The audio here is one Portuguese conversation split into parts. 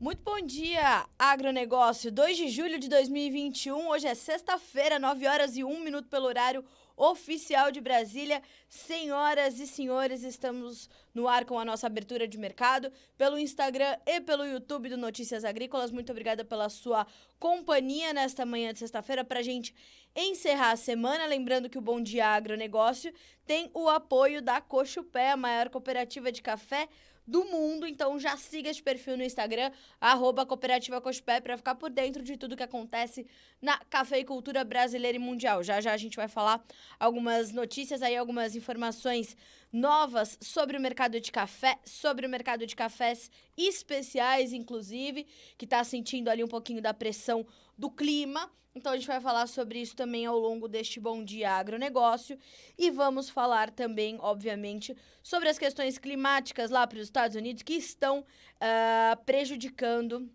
Muito bom dia, agronegócio. 2 de julho de 2021, hoje é sexta-feira, 9 horas e 1 minuto pelo horário oficial de Brasília. Senhoras e senhores, estamos no ar com a nossa abertura de mercado, pelo Instagram e pelo YouTube do Notícias Agrícolas. Muito obrigada pela sua companhia nesta manhã de sexta-feira para a gente encerrar a semana. Lembrando que o Bom Dia Agronegócio tem o apoio da Cochupé, a maior cooperativa de café do mundo. Então já siga esse perfil no Instagram, @Cooperativa Cochupé, para ficar por dentro de tudo que acontece na cafeicultura brasileira e mundial. Já a gente vai falar algumas notícias aí, algumas informações novas sobre o mercado de café, sobre o mercado de cafés especiais, inclusive, que está sentindo ali um pouquinho da pressão do clima. Então a gente vai falar sobre isso também ao longo deste Bom Dia Agronegócio. E vamos falar também, obviamente, sobre as questões climáticas lá para os Estados Unidos que estão prejudicando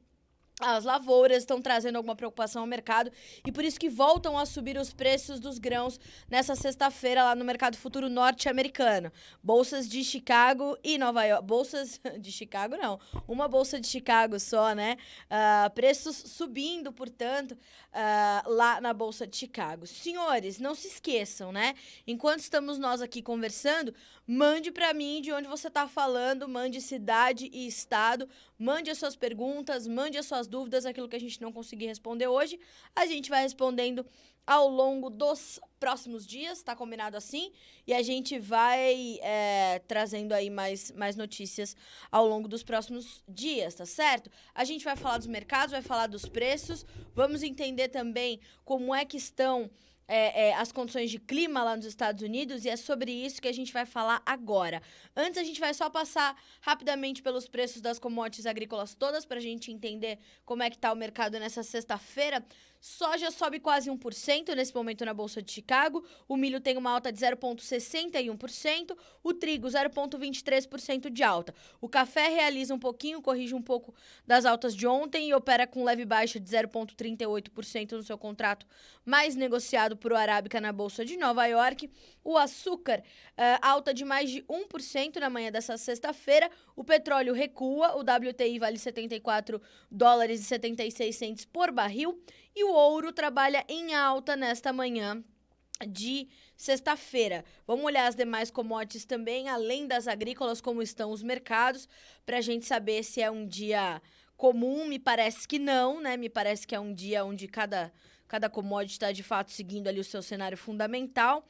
as lavouras, estão trazendo alguma preocupação ao mercado e por isso que voltam a subir os preços dos grãos nessa sexta-feira lá no mercado futuro norte-americano. Bolsas de Chicago e Nova York. Bolsas de Chicago, não. Uma bolsa de Chicago só, né? Preços subindo, portanto, lá na Bolsa de Chicago. Senhores, não se esqueçam, né? Enquanto estamos nós aqui conversando, mande para mim de onde você está falando, mande cidade e estado, mande as suas perguntas, mande as suas dúvidas, aquilo que a gente não conseguir responder hoje, a gente vai respondendo ao longo dos próximos dias, tá combinado assim? E a gente vai trazendo aí mais notícias ao longo dos próximos dias, tá certo? A gente vai falar dos mercados, vai falar dos preços, vamos entender também como é que estão as condições de clima lá nos Estados Unidos, e é sobre isso que a gente vai falar agora. Antes, a gente vai só passar rapidamente pelos preços das commodities agrícolas todas, para a gente entender como é que está o mercado nessa sexta-feira. Soja sobe quase 1% nesse momento na Bolsa de Chicago, o milho tem uma alta de 0,61%, o trigo 0,23% de alta. O café realiza um pouquinho, corrige um pouco das altas de ontem e opera com leve baixa de 0,38% no seu contrato mais negociado por o Arábica na Bolsa de Nova York. O açúcar, alta de mais de 1% na manhã dessa sexta-feira. O petróleo recua, o WTI vale $74,76 por barril. E o ouro trabalha em alta nesta manhã de sexta-feira. Vamos olhar as demais commodities também, além das agrícolas, como estão os mercados, para a gente saber se é um dia comum. Me parece que não, né? Me parece que é um dia onde cada commodity está, de fato, seguindo ali o seu cenário fundamental.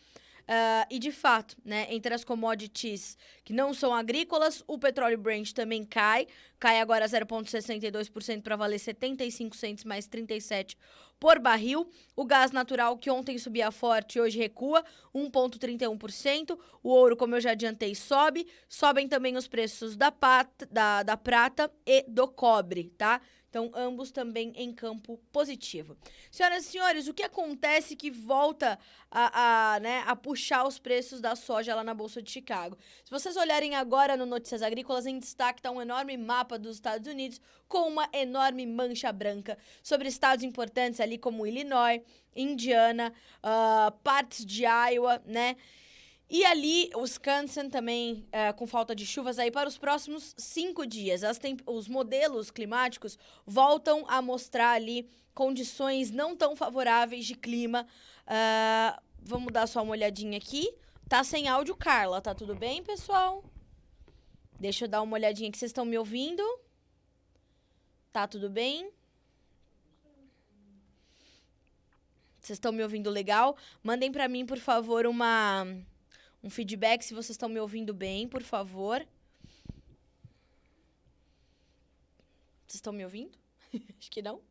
E, de fato, né, entre as commodities que não são agrícolas, o petróleo Brent também cai agora 0,62% para valer 75 cents mais 37 por barril. O gás natural, que ontem subia forte, hoje recua 1,31%. O ouro, como eu já adiantei, sobe. Sobem também os preços da prata e do cobre, tá? Então, ambos também em campo positivo. Senhoras e senhores, o que acontece que volta a puxar os preços da soja lá na Bolsa de Chicago? Se vocês olharem agora no Notícias Agrícolas, em destaque está um enorme mapa dos Estados Unidos com uma enorme mancha branca sobre estados importantes ali como Illinois, Indiana, partes de Iowa, né? E ali, Wisconsin também com falta de chuvas aí para os próximos 5 dias. Os modelos climáticos voltam a mostrar ali condições não tão favoráveis de clima. Vamos dar só uma olhadinha aqui. Tá sem áudio, Carla. Tá tudo bem, pessoal? Deixa eu dar uma olhadinha aqui. Vocês estão me ouvindo? Tá tudo bem? Vocês estão me ouvindo legal? Mandem para mim, por favor, um feedback se vocês estão me ouvindo bem, por favor. Vocês estão me ouvindo? Acho que não.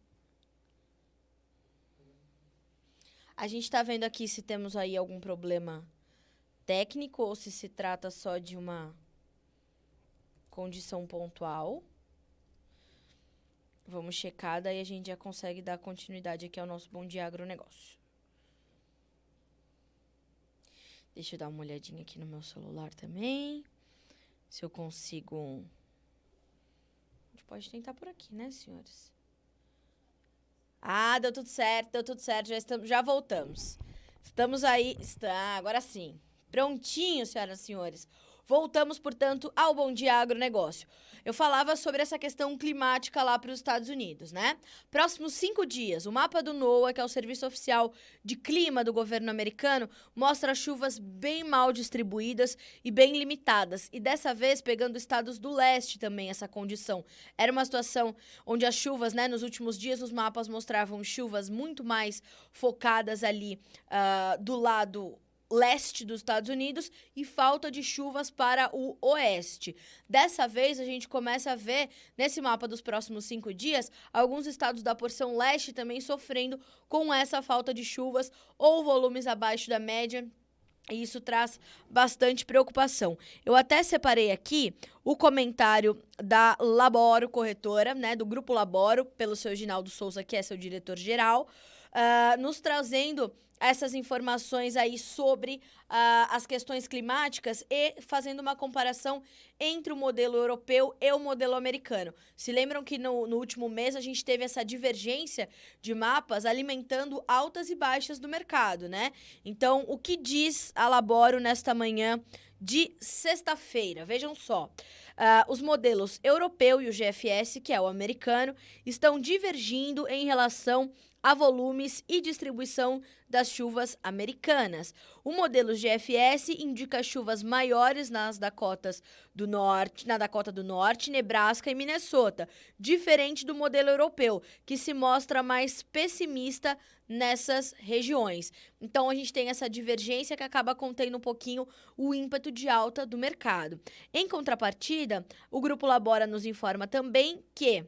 A gente está vendo aqui se temos aí algum problema técnico ou se trata só de uma condição pontual. Vamos checar, daí a gente já consegue dar continuidade aqui ao nosso Bom Dia Agronegócio. Deixa eu dar uma olhadinha aqui no meu celular também. Se eu consigo... A gente pode tentar por aqui, né, senhores? Deu tudo certo. Já voltamos. Estamos aí... agora sim. Prontinho, senhoras e senhores. Voltamos, portanto, ao Bom Dia Agronegócio. Eu falava sobre essa questão climática lá para os Estados Unidos, né? Próximos 5 dias, o mapa do NOAA, que é o Serviço Oficial de Clima do governo americano, mostra chuvas bem mal distribuídas e bem limitadas. E dessa vez pegando estados do leste também essa condição. Era uma situação onde as chuvas, né, nos últimos dias os mapas mostravam chuvas muito mais focadas ali do lado leste dos Estados Unidos e falta de chuvas para o oeste. Dessa vez, a gente começa a ver, nesse mapa dos próximos 5 dias, alguns estados da porção leste também sofrendo com essa falta de chuvas ou volumes abaixo da média. E isso traz bastante preocupação. Eu até separei aqui o comentário da Laboro Corretora, né, do Grupo Laboro, pelo seu Ginaldo Souza, que é seu diretor-geral, nos trazendo essas informações aí sobre as questões climáticas e fazendo uma comparação entre o modelo europeu e o modelo americano. Se lembram que no último mês a gente teve essa divergência de mapas alimentando altas e baixas do mercado, né? Então, o que diz a Laboro nesta manhã de sexta-feira? Vejam só. Os modelos europeu e o GFS, que é o americano, estão divergindo em relação a volumes e distribuição das chuvas americanas. O modelo GFS indica chuvas maiores na Dakota do Norte, Nebraska e Minnesota, diferente do modelo europeu, que se mostra mais pessimista nessas regiões. Então, a gente tem essa divergência que acaba contendo um pouquinho o ímpeto de alta do mercado. Em contrapartida, o Grupo Labora nos informa também que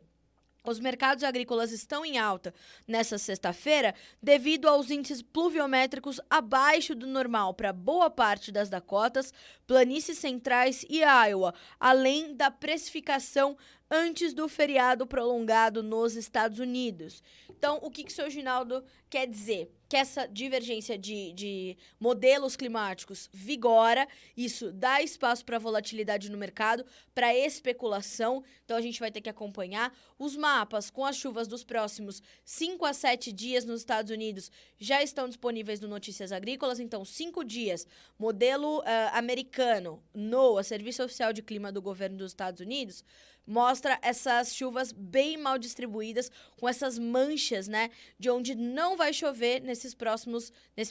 os mercados agrícolas estão em alta nessa sexta-feira devido aos índices pluviométricos abaixo do normal para boa parte das Dakotas, planícies centrais e Iowa, além da precificação antes do feriado prolongado nos Estados Unidos. Então, o que o seu Ginaldo quer dizer? Que essa divergência de modelos climáticos vigora, isso dá espaço para volatilidade no mercado, para especulação, então a gente vai ter que acompanhar. Os mapas com as chuvas dos próximos 5 a 7 dias nos Estados Unidos já estão disponíveis no Notícias Agrícolas, então 5 dias, modelo americano, NOAA, Serviço Oficial de Clima do Governo dos Estados Unidos, mostra essas chuvas bem mal distribuídas, com essas manchas, né, de onde não vai chover nesse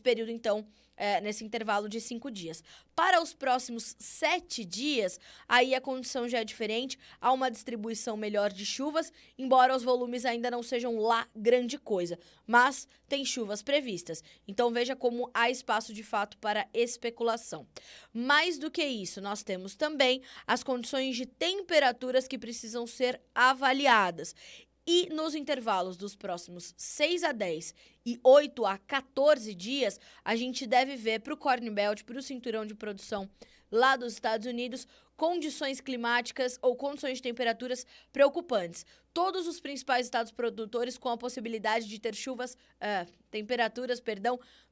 período, então, nesse intervalo de 5 dias. Para os próximos 7 dias, aí a condição já é diferente, há uma distribuição melhor de chuvas, embora os volumes ainda não sejam lá grande coisa, mas tem chuvas previstas. Então veja como há espaço de fato para especulação. Mais do que isso, nós temos também as condições de temperaturas que precisam ser avaliadas. E nos intervalos dos próximos 6 a 10 e 8 a 14 dias, a gente deve ver para o Corn Belt, para o cinturão de produção lá dos Estados Unidos, condições climáticas ou condições de temperaturas preocupantes. Todos os principais estados produtores com a possibilidade de ter temperaturas,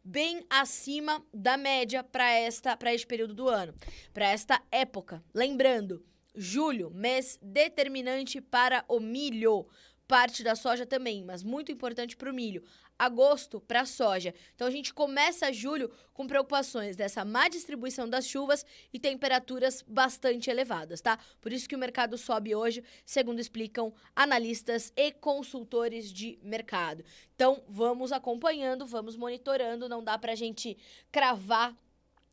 bem acima da média para este período do ano, para esta época. Lembrando, julho, mês determinante para o milho. Parte da soja também, mas muito importante para o milho. Agosto para a soja. Então, a gente começa julho com preocupações dessa má distribuição das chuvas e temperaturas bastante elevadas, tá? Por isso que o mercado sobe hoje, segundo explicam analistas e consultores de mercado. Então, vamos acompanhando, vamos monitorando, não dá para a gente cravar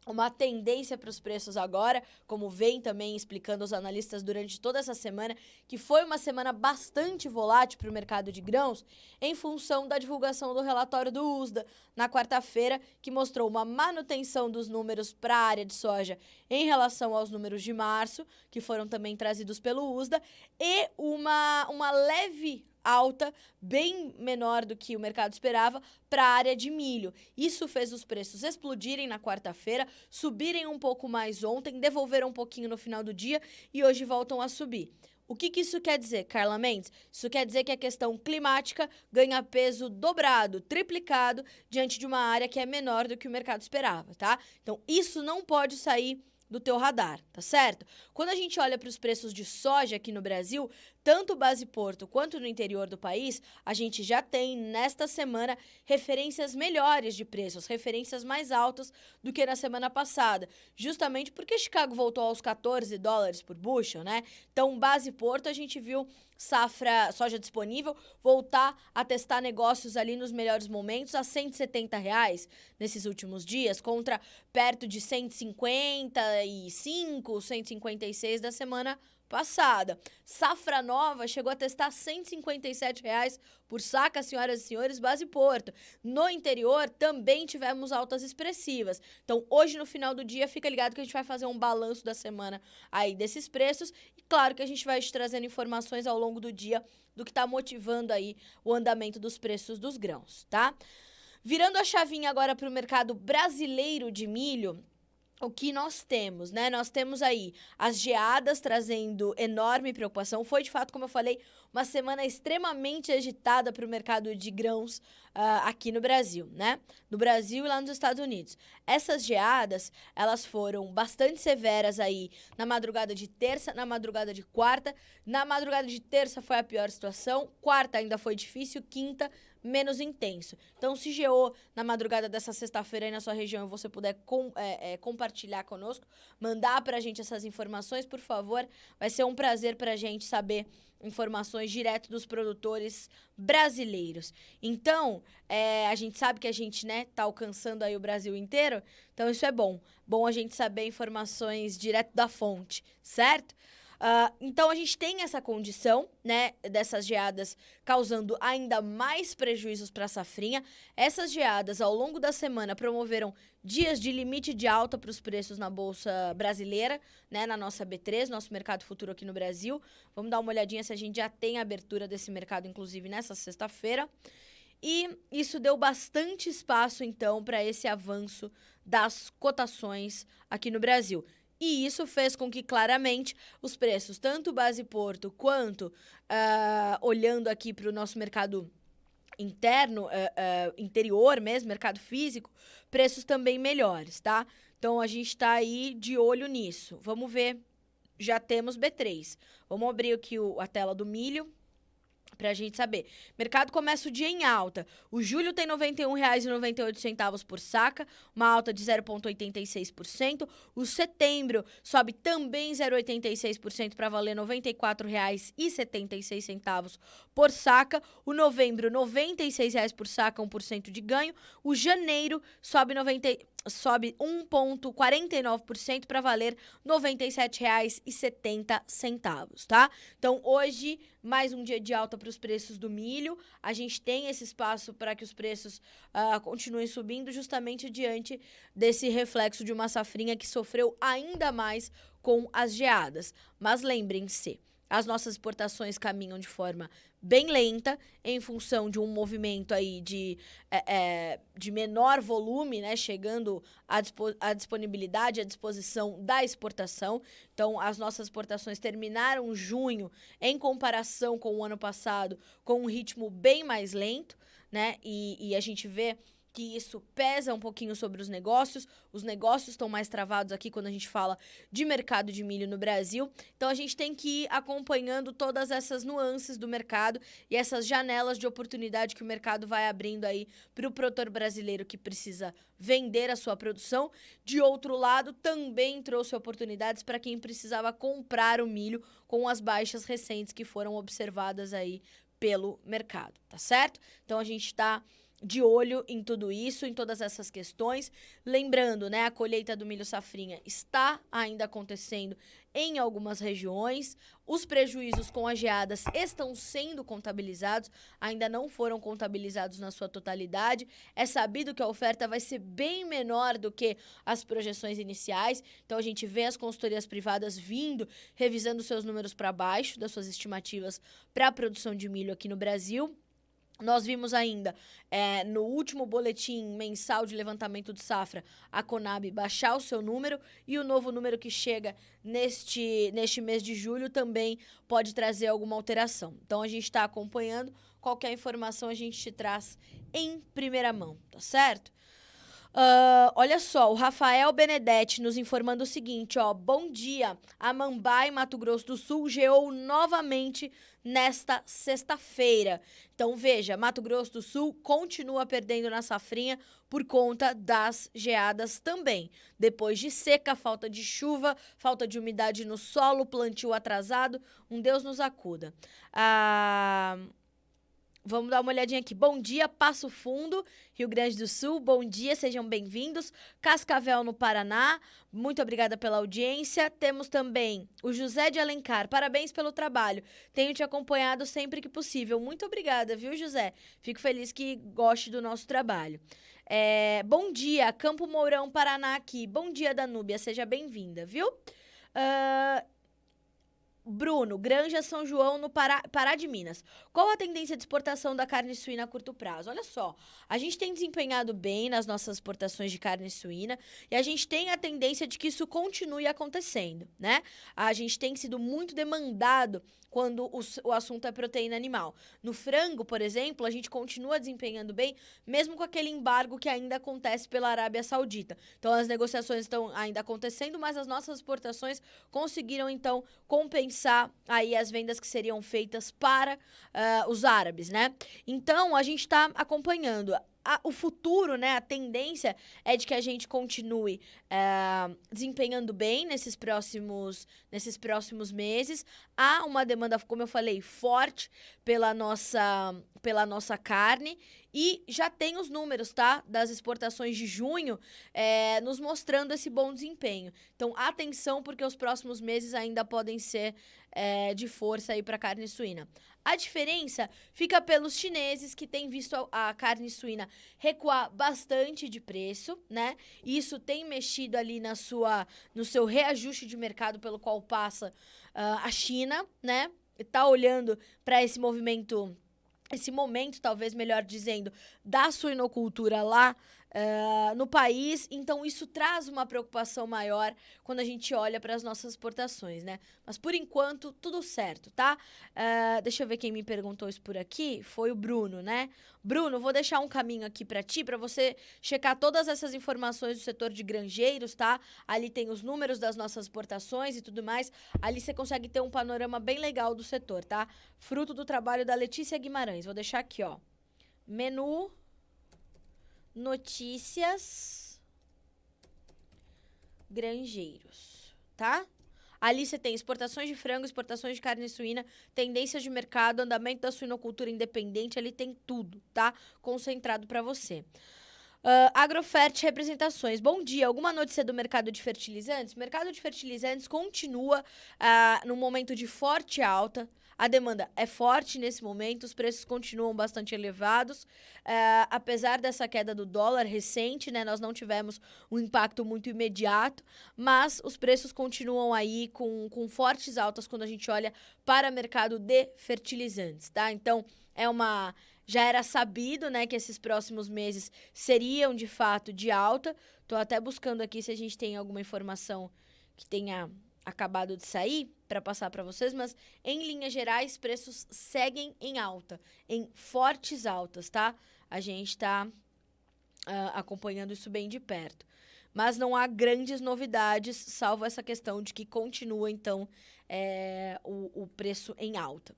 uma tendência para os preços agora, como vem também explicando os analistas durante toda essa semana, que foi uma semana bastante volátil para o mercado de grãos, em função da divulgação do relatório do USDA na quarta-feira, que mostrou uma manutenção dos números para a área de soja em relação aos números de março, que foram também trazidos pelo USDA, e uma leve alta, bem menor do que o mercado esperava, para a área de milho. Isso fez os preços explodirem na quarta-feira, subirem um pouco mais ontem, devolveram um pouquinho no final do dia e hoje voltam a subir. O que isso quer dizer, Carla Mendes? Isso quer dizer que a questão climática ganha peso dobrado, triplicado, diante de uma área que é menor do que o mercado esperava, tá? Então, isso não pode sair do teu radar, tá certo? Quando a gente olha para os preços de soja aqui no Brasil, tanto base Porto quanto no interior do país, a gente já tem nesta semana referências melhores de preços, referências mais altas do que na semana passada, justamente porque Chicago voltou aos $14 por bushel, né? Então, base Porto, a gente viu safra, soja disponível, voltar a testar negócios ali nos melhores momentos a R$ 170 nesses últimos dias, contra perto de 155, 156 da semana passada. Safra nova chegou a testar R$ 157 por saca, senhoras e senhores, base Porto. No interior também tivemos altas expressivas. Então, hoje no final do dia, fica ligado que a gente vai fazer um balanço da semana aí desses preços. E claro que a gente vai te trazendo informações ao longo do dia do que está motivando aí o andamento dos preços dos grãos, tá? Virando a chavinha agora para o mercado brasileiro de milho, o que nós temos, né? Nós temos aí as geadas trazendo enorme preocupação. Foi, de fato, como eu falei, uma semana extremamente agitada para o mercado de grãos aqui no Brasil, né? No Brasil e lá nos Estados Unidos. Essas geadas, elas foram bastante severas aí na madrugada de terça, na madrugada de quarta. Na madrugada de terça foi a pior situação, quarta ainda foi difícil, quinta menos intenso. Então, se geou na madrugada dessa sexta-feira aí na sua região e você puder compartilhar conosco, mandar pra gente essas informações, por favor, vai ser um prazer pra gente saber informações direto dos produtores brasileiros. Então, a gente sabe que a gente, né, tá alcançando aí o Brasil inteiro, então isso é bom. Bom a gente saber informações direto da fonte, certo? Então, a gente tem essa condição, né, dessas geadas causando ainda mais prejuízos para a safrinha. Essas geadas, ao longo da semana, promoveram dias de limite de alta para os preços na Bolsa Brasileira, né, na nossa B3, nosso mercado futuro aqui no Brasil. Vamos dar uma olhadinha se a gente já tem a abertura desse mercado, inclusive, nessa sexta-feira. E isso deu bastante espaço, então, para esse avanço das cotações aqui no Brasil. E isso fez com que, claramente, os preços, tanto base Porto quanto, olhando aqui para o nosso mercado interno, interior mesmo, mercado físico, preços também melhores, tá? Então, a gente está aí de olho nisso. Vamos ver, já temos B3. Vamos abrir aqui a tela do milho pra gente saber. Mercado começa o dia em alta. O julho tem R$ 91,98 por saca, uma alta de 0,86%. O setembro sobe também 0,86% para valer R$ 94,76 por saca. O novembro, R$ 96 por saca, 1% de ganho. O janeiro sobe 1,49% para valer R$ 97,70, tá? Então, hoje, mais um dia de alta para os preços do milho. A gente tem esse espaço para que os preços continuem subindo, justamente diante desse reflexo de uma safrinha que sofreu ainda mais com as geadas. Mas lembrem-se, as nossas exportações caminham de forma bem lenta, em função de um movimento aí de menor volume, né, chegando à disponibilidade, à disposição da exportação. Então, as nossas exportações terminaram junho, em comparação com o ano passado, com um ritmo bem mais lento, né, e a gente vê que isso pesa um pouquinho sobre os negócios estão mais travados aqui quando a gente fala de mercado de milho no Brasil. Então, a gente tem que ir acompanhando todas essas nuances do mercado e essas janelas de oportunidade que o mercado vai abrindo aí para o produtor brasileiro que precisa vender a sua produção. De outro lado, também trouxe oportunidades para quem precisava comprar o milho com as baixas recentes que foram observadas aí pelo mercado, tá certo? Então, a gente está de olho em tudo isso, em todas essas questões. Lembrando, né, a colheita do milho safrinha está ainda acontecendo em algumas regiões. Os prejuízos com as geadas estão sendo contabilizados, ainda não foram contabilizados na sua totalidade. É sabido que a oferta vai ser bem menor do que as projeções iniciais. Então, a gente vê as consultorias privadas vindo, revisando seus números para baixo das suas estimativas para a produção de milho aqui no Brasil. Nós vimos ainda, no último boletim mensal de levantamento de safra, a Conab baixar o seu número, e o novo número que chega neste mês de julho também pode trazer alguma alteração. Então, a gente está acompanhando, qualquer informação a gente te traz em primeira mão, tá certo? Olha só, o Rafael Benedetti nos informando o seguinte, ó. Bom dia, Amambai, Mato Grosso do Sul, geou novamente nesta sexta-feira. Então, veja, Mato Grosso do Sul continua perdendo na safrinha por conta das geadas também. Depois de seca, falta de chuva, falta de umidade no solo, plantio atrasado, um Deus nos acuda. Vamos dar uma olhadinha aqui. Bom dia, Passo Fundo, Rio Grande do Sul. Bom dia, sejam bem-vindos. Cascavel, no Paraná. Muito obrigada pela audiência. Temos também o José de Alencar. Parabéns pelo trabalho. Tenho te acompanhado sempre que possível. Muito obrigada, viu, José? Fico feliz que goste do nosso trabalho. Bom dia, Campo Mourão, Paraná aqui. Bom dia, Danúbia. Seja bem-vinda, viu? Bruno, Granja São João, no Pará de Minas. Qual a tendência de exportação da carne suína a curto prazo? Olha só, a gente tem desempenhado bem nas nossas exportações de carne suína e a gente tem a tendência de que isso continue acontecendo, né? A gente tem sido muito demandado quando o assunto é proteína animal. No frango, por exemplo, a gente continua desempenhando bem, mesmo com aquele embargo que ainda acontece pela Arábia Saudita. Então, as negociações estão ainda acontecendo, mas as nossas exportações conseguiram, então, compensar aí as vendas que seriam feitas para os árabes, né? Então, a gente está acompanhando. O futuro, né, a tendência é de que a gente continue desempenhando bem nesses próximos meses. Há uma demanda, como eu falei, forte pela nossa carne e já tem os números, tá, das exportações de junho nos mostrando esse bom desempenho. Então, atenção, porque os próximos meses ainda podem ser de força aí para carne suína. A diferença fica pelos chineses, que têm visto a carne suína recuar bastante de preço, né? Isso tem mexido ali no seu reajuste de mercado pelo qual passa a China, né? Tá olhando para esse momento, talvez melhor dizendo, da suinocultura lá no país. Então, isso traz uma preocupação maior quando a gente olha para as nossas exportações, né? Mas, por enquanto, tudo certo, tá? Deixa eu ver quem me perguntou isso por aqui. Foi o Bruno, né? Bruno, vou deixar um caminho aqui para ti, para você checar todas essas informações do setor de granjeiros, tá? Ali tem os números das nossas exportações e tudo mais. Ali você consegue ter um panorama bem legal do setor, tá? Fruto do trabalho da Letícia Guimarães. Vou deixar aqui, ó. Menu, notícias, granjeiros, tá? Ali você tem exportações de frango, exportações de carne suína, tendências de mercado, andamento da suinocultura independente, ali tem tudo, tá? Concentrado para você. Agrofert representações. Bom dia, alguma notícia do mercado de fertilizantes? O mercado de fertilizantes continua num momento de forte alta. A demanda é forte nesse momento, os preços continuam bastante elevados. Apesar dessa queda do dólar recente, né, nós não tivemos um impacto muito imediato, mas os preços continuam aí com fortes altas quando a gente olha para o mercado de fertilizantes, tá? Então, já era sabido, né, que esses próximos meses seriam, de fato, de alta. Tô até buscando aqui se a gente tem alguma informação que tenha acabado de sair para passar para vocês, mas, em linhas gerais, preços seguem em alta, em fortes altas, tá? A gente está acompanhando isso bem de perto. Mas não há grandes novidades, salvo essa questão de que continua, então, o preço em alta.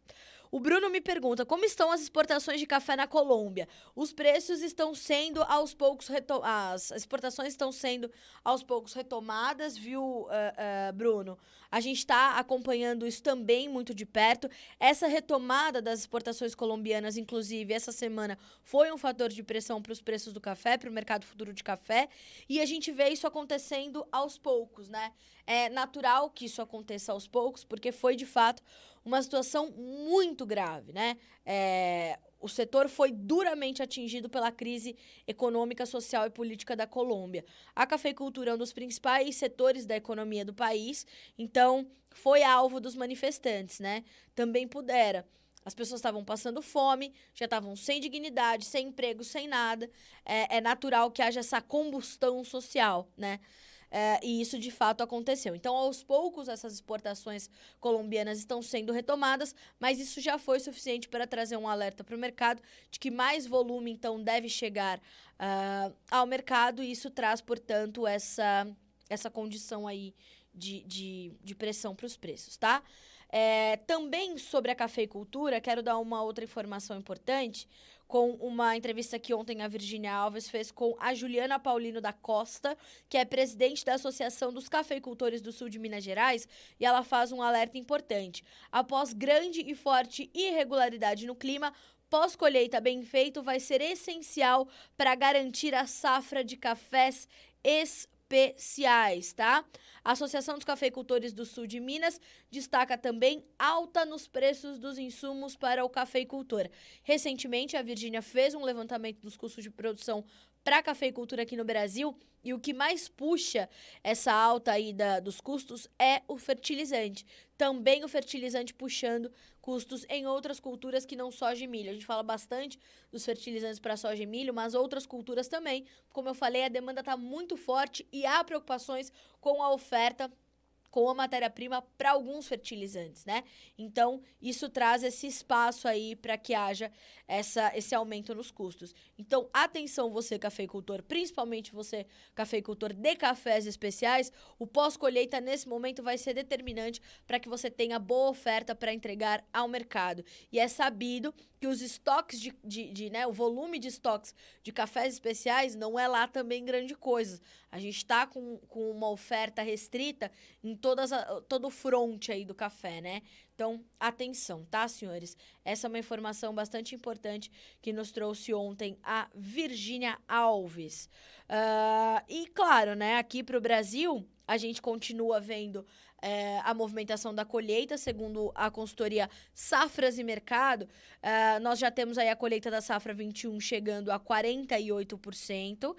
O Bruno me pergunta, como estão as exportações de café na Colômbia? Os preços estão sendo aos poucos as exportações estão sendo aos poucos retomadas, viu, Bruno? A gente está acompanhando isso também muito de perto. Essa retomada das exportações colombianas, inclusive, essa semana, foi um fator de pressão para os preços do café, para o mercado futuro de café, e a gente vê isso acontecendo aos poucos, né? É natural que isso aconteça aos poucos, porque foi, de fato, uma situação muito grave, né? O setor foi duramente atingido pela crise econômica, social e política da Colômbia. A cafeicultura é um dos principais setores da economia do país, então foi alvo dos manifestantes, né? Também pudera. As pessoas estavam passando fome, já estavam sem dignidade, sem emprego, sem nada. É natural que haja essa combustão social, né? e isso de fato aconteceu. Então, aos poucos, essas exportações colombianas estão sendo retomadas, mas isso já foi suficiente para trazer um alerta para o mercado de que mais volume, então, deve chegar ao mercado, e isso traz, portanto, essa condição aí de pressão para os preços, tá? Também sobre a cafeicultura, quero dar uma outra informação importante, com uma entrevista que ontem a Virgínia Alves fez com a Juliana Paulino da Costa, que é presidente da Associação dos Cafeicultores do Sul de Minas Gerais, e ela faz um alerta importante. Após grande e forte irregularidade no clima, pós-colheita bem feito vai ser essencial para garantir a safra de cafés especiais, tá? A Associação dos Cafeicultores do Sul de Minas destaca também alta nos preços dos insumos para o cafeicultor. Recentemente, a Virgínia fez um levantamento dos custos de produção para a cafeicultura aqui no Brasil, e o que mais puxa essa alta aí dos custos é o fertilizante. Também o fertilizante puxando custos em outras culturas que não soja e milho. A gente fala bastante dos fertilizantes para soja e milho, mas outras culturas também. Como eu falei, a demanda está muito forte e há preocupações com a oferta, com a matéria-prima para alguns fertilizantes, né? Então, isso traz esse espaço aí para que haja esse aumento nos custos. Então, atenção você, cafeicultor, principalmente você, cafeicultor de cafés especiais, o pós-colheita nesse momento vai ser determinante para que você tenha boa oferta para entregar ao mercado. E é sabido que os estoques né, o volume de estoques de cafés especiais não é lá também grande coisa. A gente está com uma oferta restrita em todo o front aí do café, né? Então, atenção, tá, senhores? Essa é uma informação bastante importante que nos trouxe ontem a Virgínia Alves. E, claro, né, aqui para o Brasil, a gente continua vendo a movimentação da colheita, segundo a consultoria Safras e Mercado. Nós já temos aí a colheita da safra 21 chegando a 48%.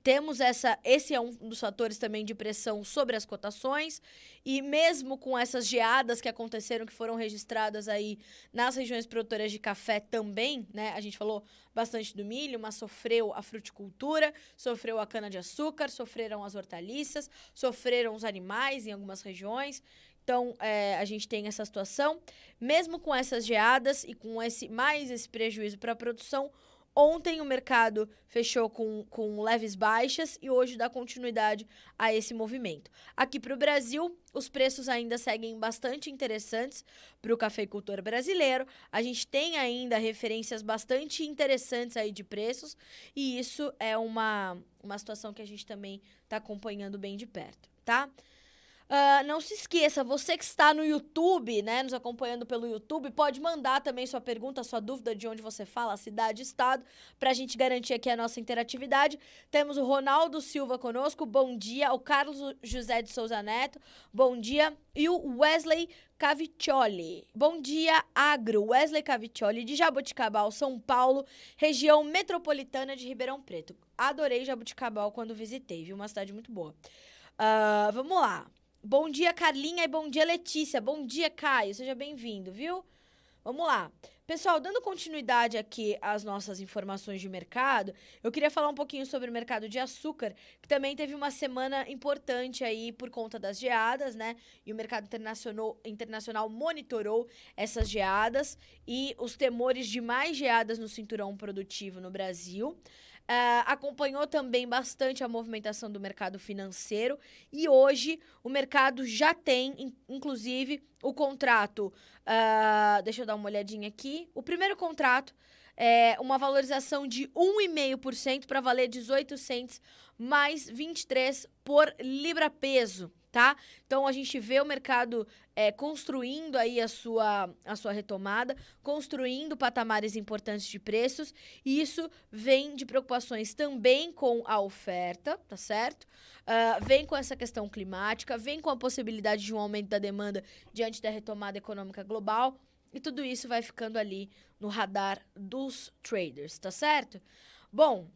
Temos esse é um dos fatores também de pressão sobre as cotações, e mesmo com essas geadas que aconteceram, que foram registradas aí nas regiões produtoras de café também, né? A gente falou bastante do milho, mas sofreu a fruticultura, sofreu a cana-de-açúcar, sofreram as hortaliças, sofreram os animais em algumas regiões. Então, a gente tem essa situação. Mesmo com essas geadas e com esse prejuízo para a produção, ontem o mercado fechou com leves baixas e hoje dá continuidade a esse movimento. Aqui para o Brasil, os preços ainda seguem bastante interessantes para o cafeicultor brasileiro. A gente tem ainda referências bastante interessantes aí de preços, e isso é uma situação que a gente também está acompanhando bem de perto, tá? Não se esqueça, você que está no YouTube, né, nos acompanhando pelo YouTube, pode mandar também sua pergunta, sua dúvida de onde você fala, a cidade, estado, para a gente garantir aqui a nossa interatividade. Temos o Ronaldo Silva conosco, bom dia. O Carlos José de Souza Neto, bom dia. E o Wesley Caviccioli, bom dia, Agro. Wesley Caviccioli, de Jaboticabal, São Paulo, região metropolitana de Ribeirão Preto. Adorei Jaboticabal quando visitei, viu? Uma cidade muito boa. Vamos lá. Bom dia, Carlinha, e bom dia, Letícia. Bom dia, Caio. Seja bem-vindo, viu? Vamos lá. Pessoal, dando continuidade aqui às nossas informações de mercado, eu queria falar um pouquinho sobre o mercado de açúcar, que também teve uma semana importante aí por conta das geadas, né? E o mercado internacional monitorou essas geadas e os temores de mais geadas no cinturão produtivo no Brasil. Acompanhou também bastante a movimentação do mercado financeiro, e hoje o mercado já tem, inclusive, o contrato, deixa eu dar uma olhadinha aqui, o primeiro contrato é uma valorização de 1,5% para valer 18 cents mais 23 por libra-peso, tá? Então, a gente vê o mercado construindo aí a sua retomada, construindo patamares importantes de preços, e isso vem de preocupações também com a oferta, tá certo? Vem com essa questão climática, vem com a possibilidade de um aumento da demanda diante da retomada econômica global, e tudo isso vai ficando ali no radar dos traders, tá certo? Bom,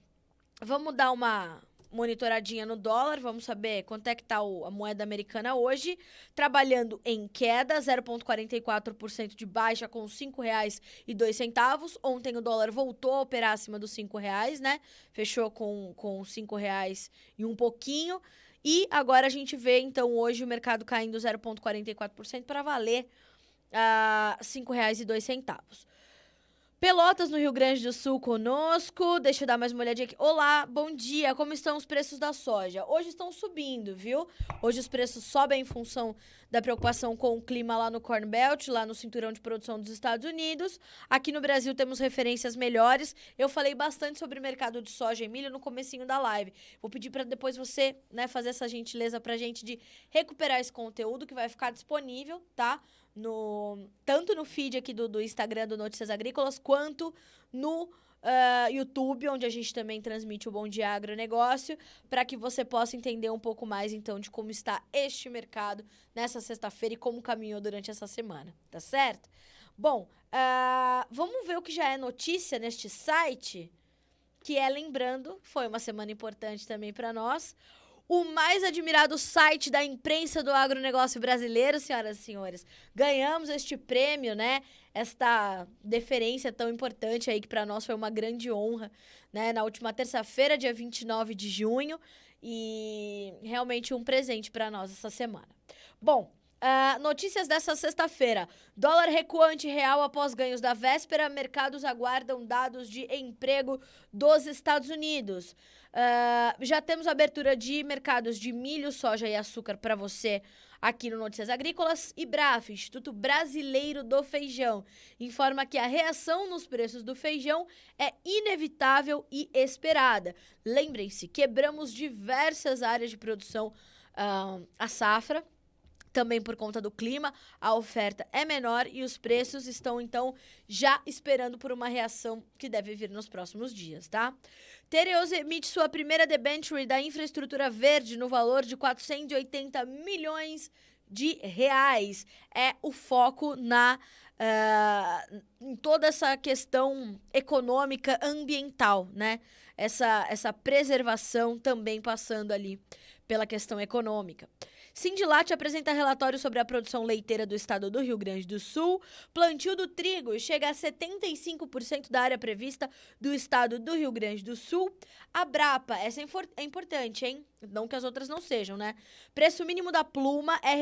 vamos dar uma monitoradinha no dólar, vamos saber quanto é que tá a moeda americana hoje, trabalhando em queda, 0,44% de baixa com R$ 5,02. Ontem o dólar voltou a operar acima dos R$ 5, né? Fechou com R$ 5 e um pouquinho. E agora a gente vê, então, hoje o mercado caindo 0,44% para valer R$ 5,02. Pelotas, no Rio Grande do Sul, conosco. Deixa eu dar mais uma olhadinha aqui. Olá, bom dia. Como estão os preços da soja? Hoje estão subindo, viu? Hoje os preços sobem em função da preocupação com o clima lá no Corn Belt, lá no cinturão de produção dos Estados Unidos. Aqui no Brasil temos referências melhores. Eu falei bastante sobre o mercado de soja e milho no comecinho da live. Vou pedir para depois você, né, fazer essa gentileza pra gente de recuperar esse conteúdo que vai ficar disponível, tá? Tanto no feed aqui do Instagram do Notícias Agrícolas, quanto no YouTube, onde a gente também transmite o Bom Dia Agronegócio, para que você possa entender um pouco mais, então, de como está este mercado nessa sexta-feira e como caminhou durante essa semana, tá certo? Bom, vamos ver o que já é notícia neste site, que lembrando, foi uma semana importante também para nós, o mais admirado site da imprensa do agronegócio brasileiro, senhoras e senhores. Ganhamos este prêmio, né? Esta deferência tão importante aí, que para nós foi uma grande honra, né? Na última terça-feira, dia 29 de junho. E realmente um presente para nós essa semana. Bom, notícias dessa sexta-feira. Dólar recuante real após ganhos da véspera. Mercados aguardam dados de emprego dos Estados Unidos. Já temos abertura de mercados de milho, soja e açúcar para você aqui no Notícias Agrícolas. IBRAF, Instituto Brasileiro do Feijão, informa que a reação nos preços do feijão é inevitável e esperada. Lembrem-se, quebramos diversas áreas de produção a safra. Também por conta do clima, a oferta é menor e os preços estão, então, já esperando por uma reação que deve vir nos próximos dias, tá? Tereos emite sua primeira debenture da infraestrutura verde no valor de 480 milhões de reais. É o foco em toda essa questão econômica ambiental, né? Essa preservação também passando ali pela questão econômica. Sindilat apresenta relatório sobre a produção leiteira do estado do Rio Grande do Sul. Plantio do trigo chega a 75% da área prevista do estado do Rio Grande do Sul. A Brapa, essa é importante, hein? Não que as outras não sejam, né? Preço mínimo da pluma é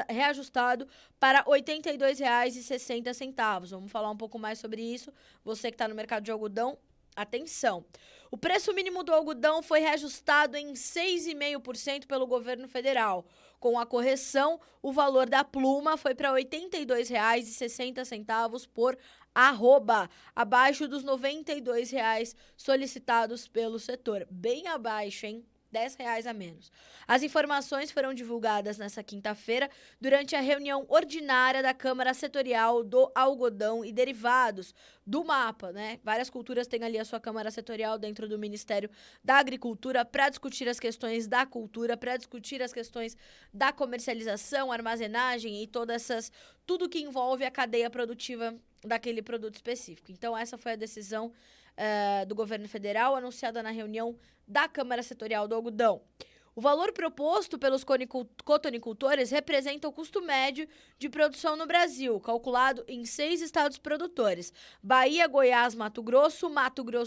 reajustado para R$ 82,60. Vamos falar um pouco mais sobre isso. Você que está no mercado de algodão, atenção. O preço mínimo do algodão foi reajustado em 6,5% pelo governo federal. Com a correção, o valor da pluma foi para R$ 82,60 por arroba, abaixo dos R$ 92,00 solicitados pelo setor. Bem abaixo, hein? R$ 10 a menos. As informações foram divulgadas nesta quinta-feira durante a reunião ordinária da Câmara Setorial do Algodão e Derivados, do MAPA, né? Várias culturas têm ali a sua Câmara Setorial dentro do Ministério da Agricultura para discutir as questões da cultura, para discutir as questões da comercialização, armazenagem e tudo que envolve a cadeia produtiva daquele produto específico. Então, essa foi a decisão do governo federal, anunciada na reunião da Câmara Setorial do Algodão. O valor proposto pelos cotonicultores representa o custo médio de produção no Brasil, calculado em 6 estados produtores: Bahia, Goiás, Mato Grosso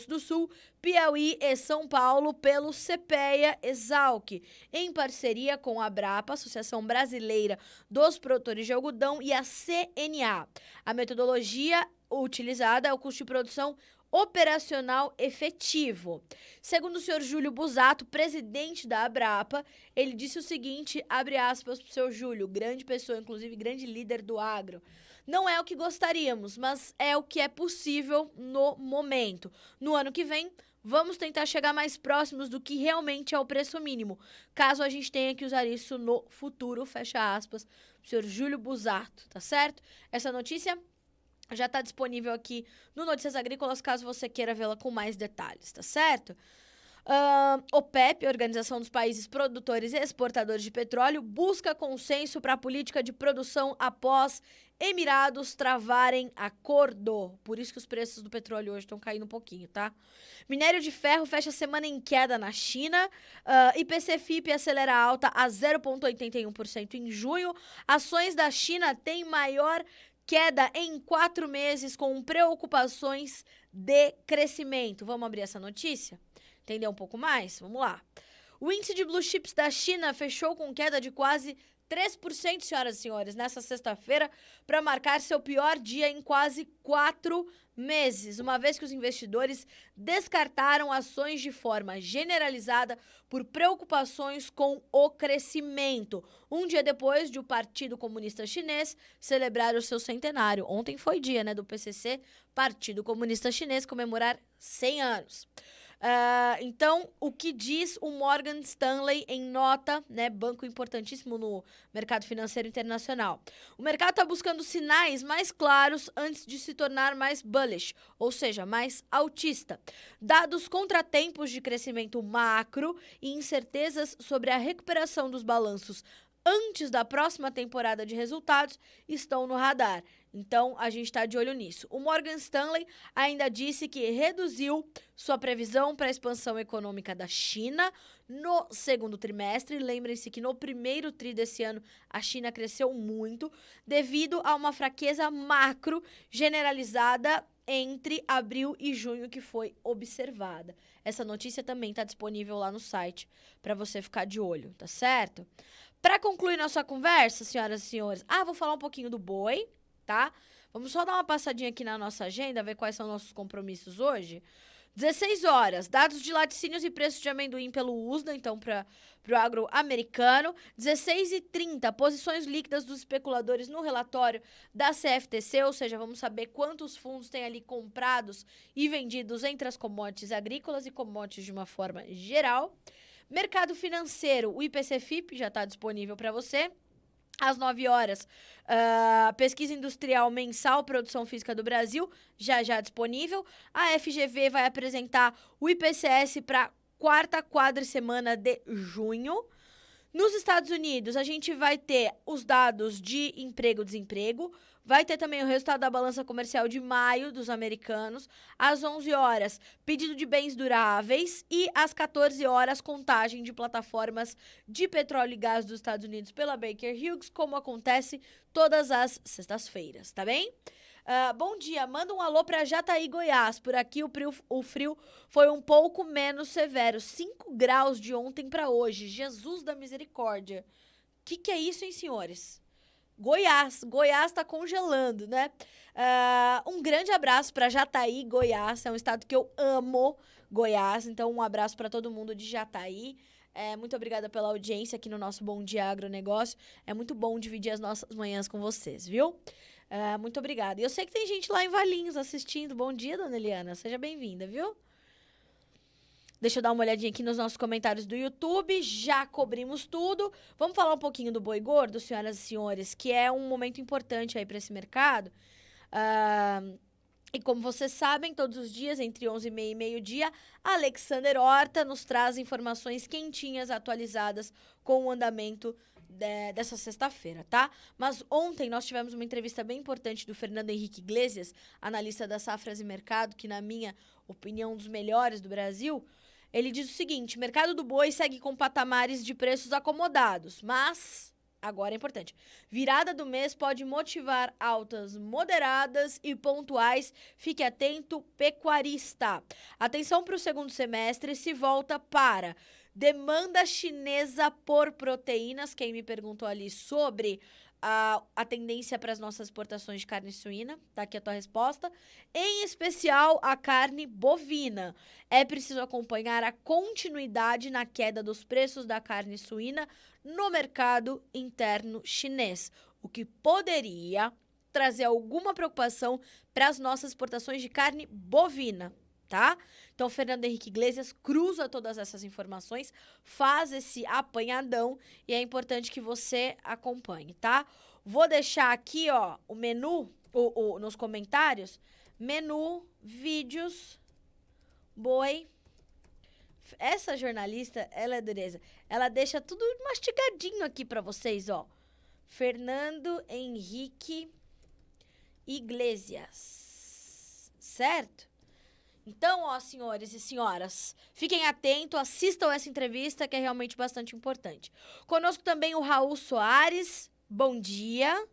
do Sul, Piauí e São Paulo, pelo CPEA-Exalc, em parceria com a Brapa, Associação Brasileira dos Produtores de Algodão, e a CNA. A metodologia utilizada é o custo de produção operacional efetivo. Segundo o senhor Júlio Busato, presidente da Abrapa, ele disse o seguinte, abre aspas para o senhor Júlio, grande pessoa, inclusive grande líder do agro: não é o que gostaríamos, mas é o que é possível no momento. No ano que vem, vamos tentar chegar mais próximos do que realmente é o preço mínimo, caso a gente tenha que usar isso no futuro, fecha aspas, o senhor Júlio Busato, tá certo? Essa notícia já está disponível aqui no Notícias Agrícolas, caso você queira vê-la com mais detalhes, tá certo? OPEP, Organização dos Países Produtores e Exportadores de Petróleo, busca consenso para a política de produção após Emirados travarem acordo. Por isso que os preços do petróleo hoje estão caindo um pouquinho, tá? Minério de ferro fecha a semana em queda na China. IPC-FIP acelera a alta a 0,81% em junho. Ações da China têm maior queda em 4 meses, com preocupações de crescimento. Vamos abrir essa notícia? Entender um pouco mais? Vamos lá. O índice de blue chips da China fechou com queda de quase 3%, senhoras e senhores, nessa sexta-feira, para marcar seu pior dia em quase 4 meses, uma vez que os investidores descartaram ações de forma generalizada por preocupações com o crescimento. Um dia depois de o Partido Comunista Chinês celebrar o seu centenário. Ontem foi dia, né, do PCC, Partido Comunista Chinês, comemorar 100 anos. Então, o que diz o Morgan Stanley em nota, né, banco importantíssimo no mercado financeiro internacional? O mercado está buscando sinais mais claros antes de se tornar mais bullish, ou seja, mais altista. Dados contratempos de crescimento macro e incertezas sobre a recuperação dos balanços antes da próxima temporada de resultados estão no radar. Então, a gente está de olho nisso. O Morgan Stanley ainda disse que reduziu sua previsão para a expansão econômica da China no segundo trimestre. Lembrem-se que no primeiro tri desse ano, a China cresceu muito devido a uma fraqueza macro generalizada entre abril e junho que foi observada. Essa notícia também está disponível lá no site para você ficar de olho, tá certo? Para concluir nossa conversa, senhoras e senhores, vou falar um pouquinho do boi, tá? Vamos só dar uma passadinha aqui na nossa agenda, ver quais são nossos compromissos hoje. 16 horas, dados de laticínios e preços de amendoim pelo USDA, então para o agro americano. 16h30, posições líquidas dos especuladores no relatório da CFTC, ou seja, vamos saber quantos fundos tem ali comprados e vendidos entre as commodities agrícolas e commodities de uma forma geral. Mercado financeiro, o IPC-FIP já está disponível para você. Às 9 horas, pesquisa industrial mensal, produção física do Brasil, já disponível. A FGV vai apresentar o IPCS para quarta quadricemana de junho. Nos Estados Unidos, a gente vai ter os dados de emprego e desemprego. Vai ter também o resultado da balança comercial de maio dos americanos. Às 11 horas, pedido de bens duráveis. E às 14 horas, contagem de plataformas de petróleo e gás dos Estados Unidos pela Baker Hughes, como acontece todas as sextas-feiras, tá bem? Bom dia, manda um alô pra Jataí, Goiás. Por aqui o frio foi um pouco menos severo. 5 graus de ontem pra hoje. Jesus da misericórdia. Que é isso, hein, senhores? Goiás tá congelando, né? Um grande abraço pra Jataí, Goiás. É um estado que eu amo, Goiás. Então, um abraço pra todo mundo de Jataí. Muito obrigada pela audiência aqui no nosso Bom Dia Agronegócio. É muito bom dividir as nossas manhãs com vocês, viu? Muito obrigada. E eu sei que tem gente lá em Valinhos assistindo. Bom dia, dona Eliana. Seja bem-vinda, viu? Deixa eu dar uma olhadinha aqui nos nossos comentários do YouTube. Já cobrimos tudo. Vamos falar um pouquinho do boi gordo, senhoras e senhores, que é um momento importante aí para esse mercado. E como vocês sabem, todos os dias, entre 11h30 e meio-dia, Alexander Horta nos traz informações quentinhas, atualizadas com o andamento dessa sexta-feira, tá? Mas ontem nós tivemos uma entrevista bem importante do Fernando Henrique Iglesias, analista da Safras e Mercado, que na minha opinião, um dos melhores do Brasil. Ele diz o seguinte: mercado do boi segue com patamares de preços acomodados, mas, agora é importante, virada do mês pode motivar altas moderadas e pontuais. Fique atento, pecuarista. Atenção para o segundo semestre, se volta para demanda chinesa por proteínas. Quem me perguntou ali sobre a tendência para as nossas exportações de carne suína, tá aqui a tua resposta. Em especial, a carne bovina. É preciso acompanhar a continuidade na queda dos preços da carne suína no mercado interno chinês, o que poderia trazer alguma preocupação para as nossas exportações de carne bovina, tá? Então, Fernando Henrique Iglesias cruza todas essas informações, faz esse apanhadão e é importante que você acompanhe, tá? Vou deixar aqui, ó, o menu, nos comentários, menu, vídeos, boi, Essa jornalista, ela é dureza. Ela deixa tudo mastigadinho aqui pra vocês, ó. Fernando Henrique Iglesias. Certo? Então, ó, senhores e senhoras, fiquem atentos, assistam essa entrevista que é realmente bastante importante. Conosco também o Raul Soares. Bom dia.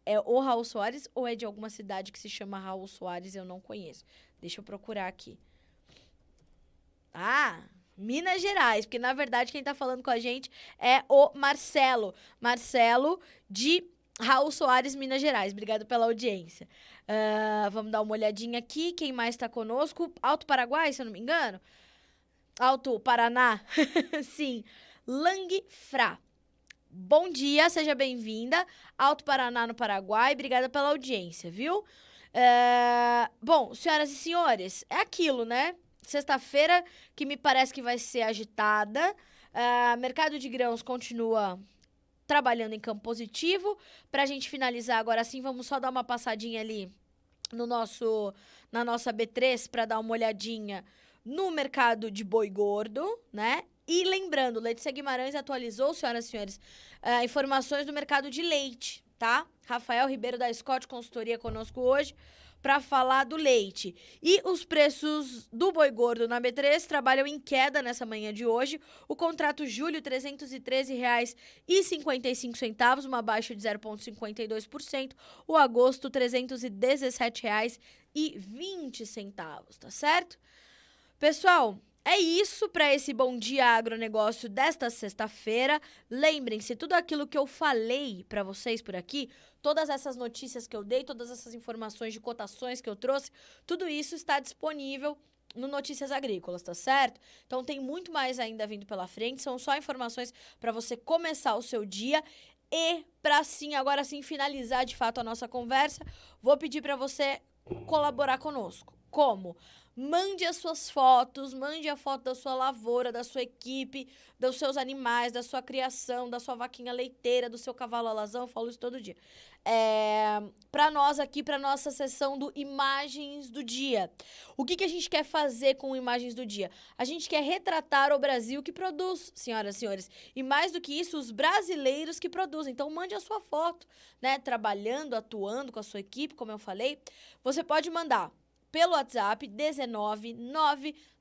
É o Raul Soares ou é de alguma cidade que se chama Raul Soares? Eu não conheço. Deixa eu procurar aqui. Ah, Minas Gerais, porque na verdade quem tá falando com a gente é o Marcelo. Marcelo de Raul Soares, Minas Gerais. Obrigado pela audiência. Vamos dar uma olhadinha aqui. Quem mais tá conosco? Alto Paraguai, se eu não me engano. Alto Paraná. Sim. Lang Fra. Bom dia, seja bem-vinda. Alto Paraná, no Paraguai. Obrigada pela audiência, viu? Bom, senhoras e senhores, é aquilo, né? Sexta-feira que me parece que vai ser agitada. Mercado de grãos continua trabalhando em campo positivo. Pra gente finalizar agora sim, vamos só dar uma passadinha ali na nossa B3 para dar uma olhadinha no mercado de boi gordo, né? E lembrando, Letícia Guimarães atualizou, senhoras e senhores, informações do mercado de leite, tá? Rafael Ribeiro da Scott Consultoria conosco hoje para falar do leite. E os preços do boi gordo na B3 trabalham em queda nessa manhã de hoje. O contrato julho, R$ 313,55, uma baixa de 0,52%. O agosto, R$ 317,20, tá certo? Pessoal, é isso para esse Bom Dia Agronegócio desta sexta-feira. Lembrem-se, tudo aquilo que eu falei para vocês por aqui, todas essas notícias que eu dei, todas essas informações de cotações que eu trouxe, tudo isso está disponível no Notícias Agrícolas, tá certo? Então tem muito mais ainda vindo pela frente, são só informações para você começar o seu dia. E para sim, agora sim, finalizar de fato a nossa conversa, vou pedir para você colaborar conosco. Como? Mande as suas fotos, mande a foto da sua lavoura, da sua equipe, dos seus animais, da sua criação, da sua vaquinha leiteira, do seu cavalo alazão, eu falo isso todo dia. Para nós aqui, para nossa sessão do Imagens do Dia. O que a gente quer fazer com Imagens do Dia? A gente quer retratar o Brasil que produz, senhoras e senhores. E mais do que isso, os brasileiros que produzem. Então, mande a sua foto, né? Trabalhando, atuando com a sua equipe, como eu falei. Você pode mandar pelo WhatsApp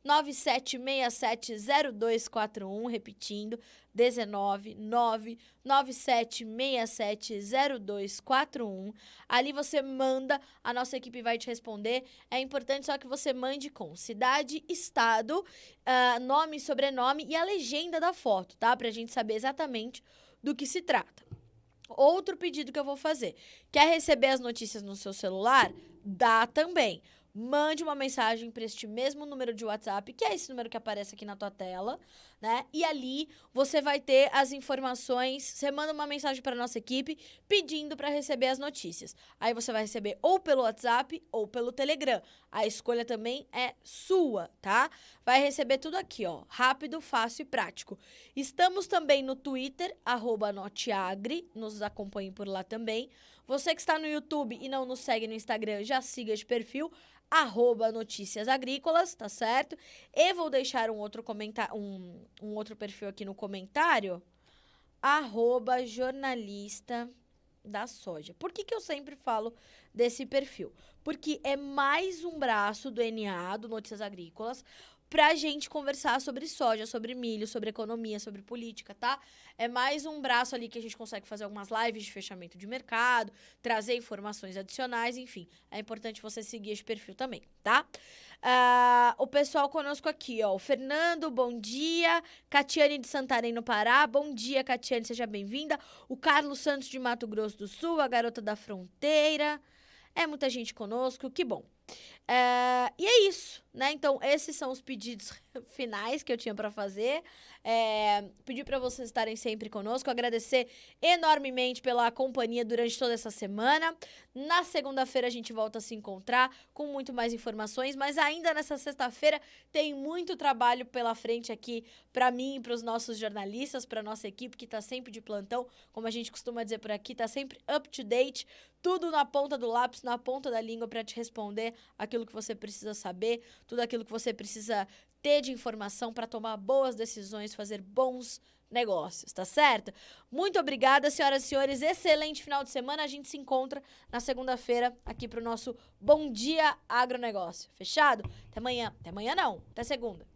19997670241, repetindo, 19997670241. Ali você manda, a nossa equipe vai te responder. É importante só que você mande com cidade, estado, nome, sobrenome e a legenda da foto, tá? Pra gente saber exatamente do que se trata. Outro pedido que eu vou fazer. Quer receber as notícias no seu celular? Dá também. Mande uma mensagem para este mesmo número de WhatsApp, que é esse número que aparece aqui na tua tela, né? E ali você vai ter as informações. Você manda uma mensagem para nossa equipe pedindo para receber as notícias. Aí você vai receber ou pelo WhatsApp ou pelo Telegram. A escolha também é sua, tá? Vai receber tudo aqui, ó. Rápido, fácil e prático. Estamos também no Twitter, @noteagri. Nos acompanhe por lá também. Você que está no YouTube e não nos segue no Instagram, já siga esse perfil. @Notícias Agrícolas, tá certo? E vou deixar um outro perfil aqui no comentário. @jornalista da soja. Por que eu sempre falo desse perfil? Porque é mais um braço do NA, do Notícias Agrícolas, pra gente conversar sobre soja, sobre milho, sobre economia, sobre política, tá? É mais um braço ali que a gente consegue fazer algumas lives de fechamento de mercado, trazer informações adicionais, enfim. É importante você seguir esse perfil também, tá? O pessoal conosco aqui, ó. O Fernando, bom dia. Catiane de Santarém, no Pará. Bom dia, Catiane, seja bem-vinda. O Carlos Santos de Mato Grosso do Sul, a garota da fronteira. É muita gente conosco, que bom. E é isso, né? Então, esses são os pedidos finais que eu tinha para fazer. Pedir para vocês estarem sempre conosco, agradecer enormemente pela companhia durante toda essa semana. Na segunda-feira a gente volta a se encontrar com muito mais informações, mas ainda nessa sexta-feira tem muito trabalho pela frente aqui para mim e para os nossos jornalistas, para nossa equipe que está sempre de plantão, como a gente costuma dizer por aqui, está sempre up to date, tudo na ponta do lápis, na ponta da língua para te responder aquilo que você precisa saber, tudo aquilo que você precisa ter de informação para tomar boas decisões, fazer bons negócios, tá certo? Muito obrigada, senhoras e senhores. Excelente final de semana. A gente se encontra na segunda-feira aqui pro nosso Bom Dia Agronegócio. Fechado? Até amanhã. Até amanhã não. Até segunda.